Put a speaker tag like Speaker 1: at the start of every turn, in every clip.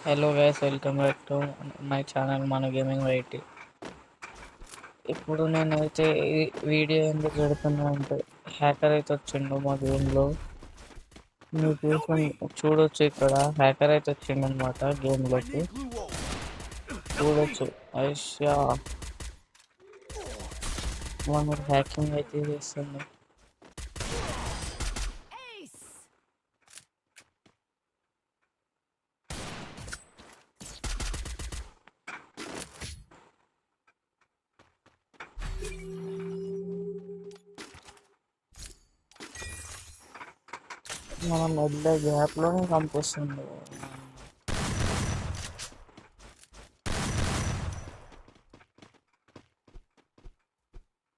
Speaker 1: Hello guys, welcome back to my channel మన gaming YT. ఇప్పుడు నేనైతే ఈ వీడియో ఎందుకు పెడుతున్నా అంటే, హ్యాకర్ అయితే వచ్చిండు మా గేమ్లో. మీరు చూడొచ్చు, ఇక్కడ హ్యాకర్ అయితే వచ్చిండు అనమాట గేమ్లోకి. చూడొచ్చు ఐషా మనం హ్యాకింగ్ అయితే చేస్తున్నాం. మనం వద్ద గ్యాప్లోనే చంపేస్తుంది.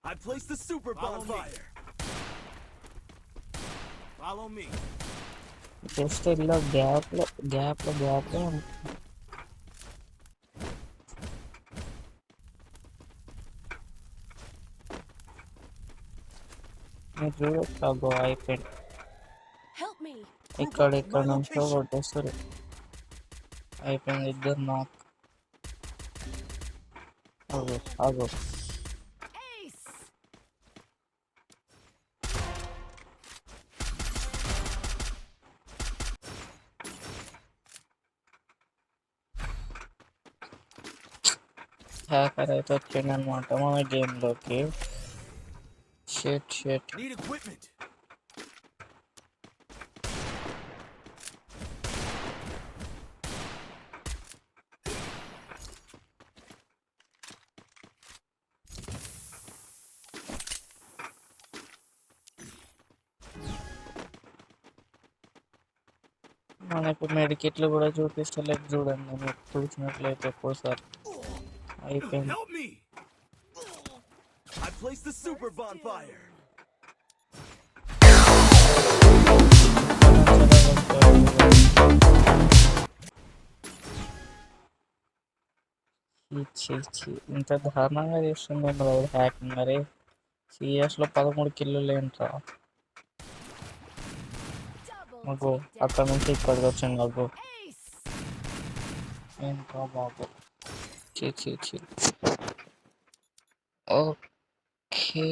Speaker 2: I placed the super bonfire. Follow me.
Speaker 1: Just ఇలా గ్యాప్లో మీరు చూడొచ్చు. అగో అయిపోయింది. ఇక్కడ నుంచో కొట్టేస్తారు. అయిపోయింది, ఇద్దరు నాకు. అగో హ్యాకర్ అయితే వచ్చిండు అనమాట మన గేమ్లోకి. షేట్
Speaker 2: Need equipment.
Speaker 1: మనకు మెడికిట్లు కూడా చూపిస్తలేదు చూడండి, మీరు చూసినట్లయితే ఒక్కోసారి. అయిపోయింది.
Speaker 2: Help me. I placed the super bonfire. ఇంత దారుణంగా చేస్తుంది హ్యాకింగ్. మరి సిఎస్లో 13 కిల్లులు ఏంట్రా. మాకు అక్కడ నుంచి ఇక్కడికి వచ్చింది. మాకు ఏంట్రా బాబు. చీ. ఓకే.